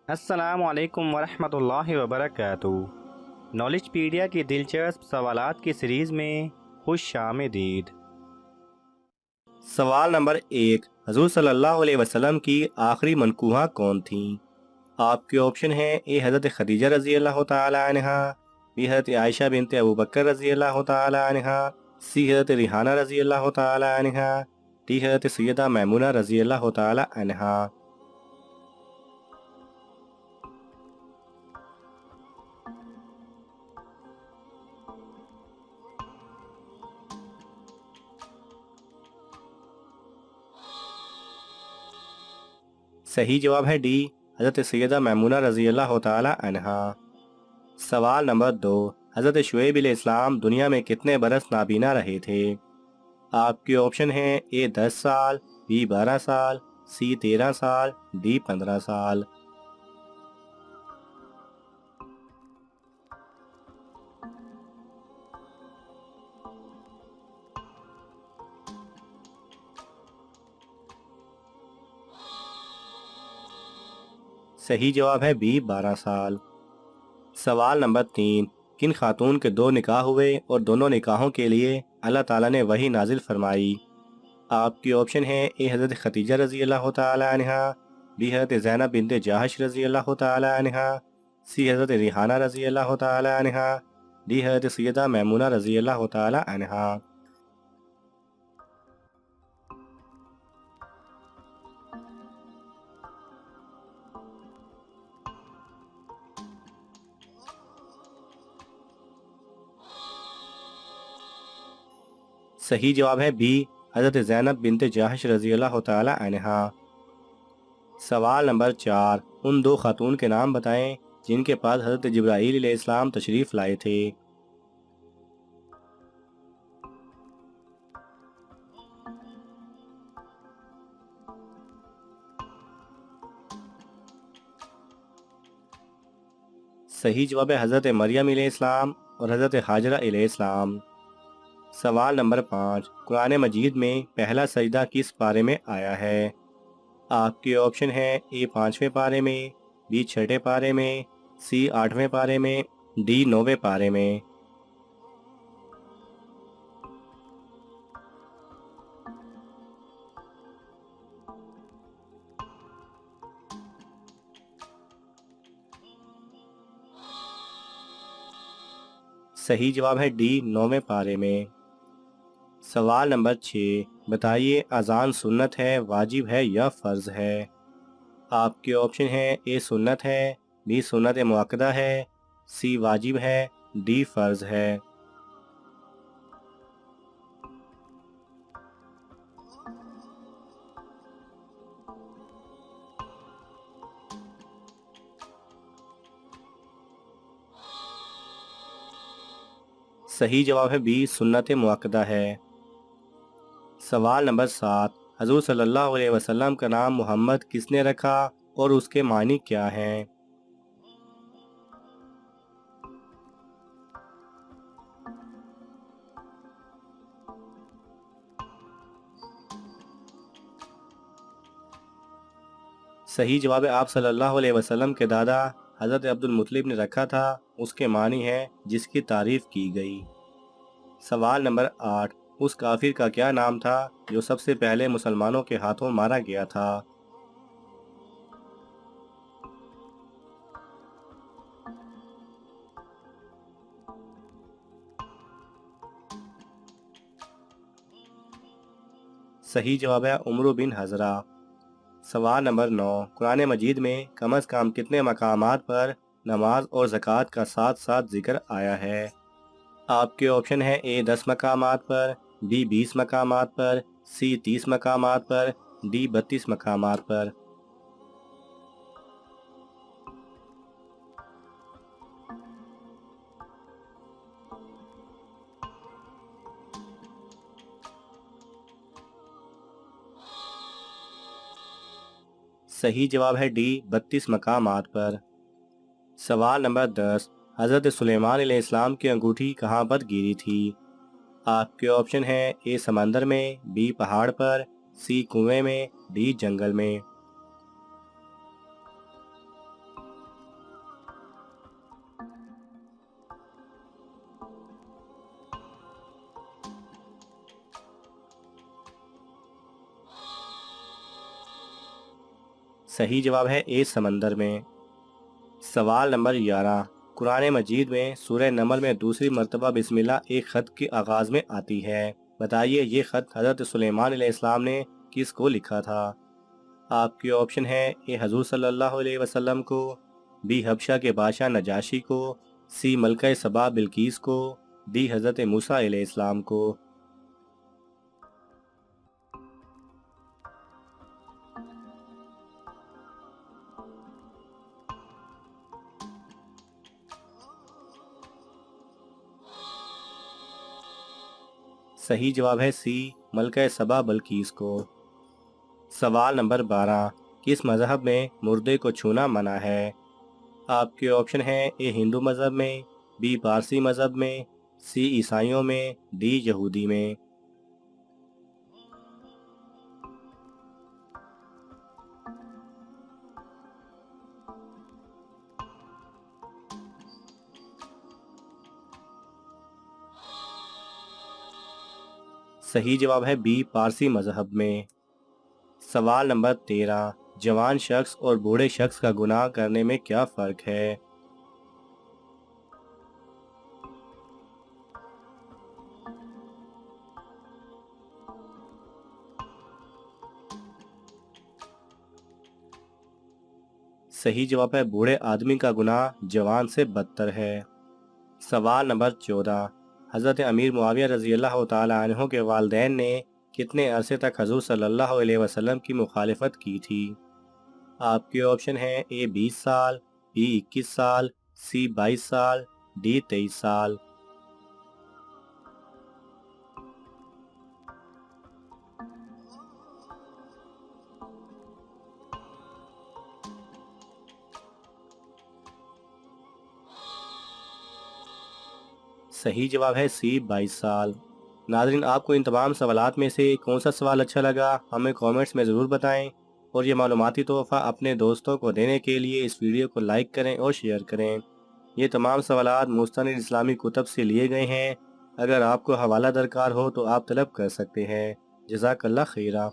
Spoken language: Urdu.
السلام علیکم ورحمۃ اللہ وبرکاتہ۔ نالج پیڈیا کی دلچسپ سوالات کی سیریز میں خوش آمدید۔ سوال نمبر 1، حضور صلی اللہ علیہ وسلم کی آخری منکوحہ کون تھیں؟ آپ کے آپشن ہیں: اے حضرت خدیجہ رضی اللہ تعالی عنہا، بی حضرت عائشہ بنت ابوبکر رضی اللہ تعالی عنہا، سی حضرت ریحانہ رضی اللہ تعالی عنہا، ڈی حضرت سیدہ میمونہ رضی اللہ تعالی عنہا۔ صحیح جواب ہے ڈی، حضرت سیدہ میمونہ رضی اللہ تعالی عنہا۔ سوال نمبر 2، حضرت شعیب علیہ السلام دنیا میں کتنے برس نابینا رہے تھے؟ آپ کے آپشن ہیں: اے 10 سال، بی 12 سال، سی 13 سال، ڈی 15 سال۔ صحیح جواب ہے بی 12 سال۔ سوال نمبر 3، کن خاتون کے 2 نکاح ہوئے اور دونوں نکاحوں کے لیے اللہ تعالیٰ نے وحی نازل فرمائی؟ آپ کی آپشن ہیں: اے حضرت خدیجہ رضی اللہ تعالی عنہا، بی حضرت زینب بنت جاحش رضی اللہ تعالی عنہا، سی حضرت ریحانہ رضی اللہ تعالی عنہا، ڈی حضرت سیدہ میمونہ رضی اللہ تعالی عنہا۔ صحیح جواب ہے بی، حضرت زینب بنت جاحش رضی اللہ تعالی عنہا۔ سوال نمبر 4، ان 2 خاتون کے نام بتائیں جن کے پاس حضرت جبرائیل علیہ السلام تشریف لائے تھے۔ صحیح جواب ہے حضرت مریم علیہ السلام اور حضرت حاجرہ علیہ السلام۔ سوال نمبر 5، قرآن مجید میں پہلا سجدہ کس پارے میں آیا ہے؟ آپ کے آپشن ہیں: اے 5ویں پارے میں، بی 6 پارے میں، سی 8ویں پارے میں، ڈی 9ویں پارے میں۔ صحیح جواب ہے ڈی 9ویں پارے میں۔ سوال نمبر 6، بتائیے اذان سنت ہے، واجب ہے یا فرض ہے؟ آپ کے آپشن ہیں: اے سنت ہے، بی سنت مؤکدہ ہے، سی واجب ہے، ڈی فرض ہے۔ صحیح جواب ہے بی سنت مؤکدہ ہے۔ سوال نمبر 7، حضور صلی اللہ علیہ وسلم کا نام محمد کس نے رکھا اور اس کے معنی کیا ہیں؟ صحیح جواب ہے آپ صلی اللہ علیہ وسلم کے دادا حضرت عبد المطلب نے رکھا تھا، اس کے معنی ہے جس کی تعریف کی گئی۔ سوال نمبر 8، اس کافر کا کیا نام تھا جو سب سے پہلے مسلمانوں کے ہاتھوں مارا گیا تھا؟ صحیح جواب ہے عمرو بن حضرہ۔ سوال نمبر 9، قرآن مجید میں کم از کم کتنے مقامات پر نماز اور زکوٰۃ کا ساتھ ساتھ ذکر آیا ہے؟ آپ کے آپشن ہیں: اے 10 مقامات پر، بی 20 مقامات پر، سی 30 مقامات پر، ڈی 32 مقامات پر۔ صحیح جواب ہے ڈی 32 مقامات پر۔ سوال نمبر 10، حضرت سلیمان علیہ السلام کی انگوٹھی کہاں پر گری تھی؟ آپ کے آپشن ہیں: اے سمندر میں، بی پہاڑ پر، سی کنویں میں، ڈی جنگل میں۔ صحیح جواب ہے اے سمندر میں۔ سوال نمبر 11، قرآن مجید میں سورہ نمل میں دوسری مرتبہ بسم اللہ ایک خط کے آغاز میں آتی ہے، بتائیے یہ خط حضرت سلیمان علیہ السلام نے کس کو لکھا تھا؟ آپ کے آپشن ہے اے حضور صلی اللہ علیہ وسلم کو، بی حبشہ کے بادشاہ نجاشی کو، سی ملکہ سبا بلقیس کو، ڈی حضرت موسیٰ علیہ السلام کو۔ صحیح جواب ہے سی ملکہ سبا بلقیس کو۔ سوال نمبر 12، کس مذہب میں مردے کو چھونا منع ہے؟ آپ کے آپشن ہیں اے ہندو مذہب میں، بی پارسی مذہب میں، سی عیسائیوں میں، ڈی یہودی میں۔ صحیح جواب ہے بی پارسی مذہب میں۔ سوال نمبر 13، جوان شخص اور بوڑھے شخص کا گناہ کرنے میں کیا فرق ہے؟ صحیح جواب ہے بوڑھے آدمی کا گناہ جوان سے بدتر ہے۔ سوال نمبر 14، حضرت امیر معاویہ رضی اللہ تعالی عنہ کے والدین نے کتنے عرصے تک حضور صلی اللہ علیہ وسلم کی مخالفت کی تھی؟ آپ کے آپشن ہیں اے 20 سال، بی 21 سال، سی 22 سال، ڈی 23 سال۔ صحیح جواب ہے سی 22 سال۔ ناظرین، آپ کو ان تمام سوالات میں سے کون سا سوال اچھا لگا ہمیں کومنٹس میں ضرور بتائیں، اور یہ معلوماتی تحفہ اپنے دوستوں کو دینے کے لیے اس ویڈیو کو لائک کریں اور شیئر کریں۔ یہ تمام سوالات مستند اسلامی کتب سے لیے گئے ہیں، اگر آپ کو حوالہ درکار ہو تو آپ طلب کر سکتے ہیں۔ جزاک اللہ خیرہ۔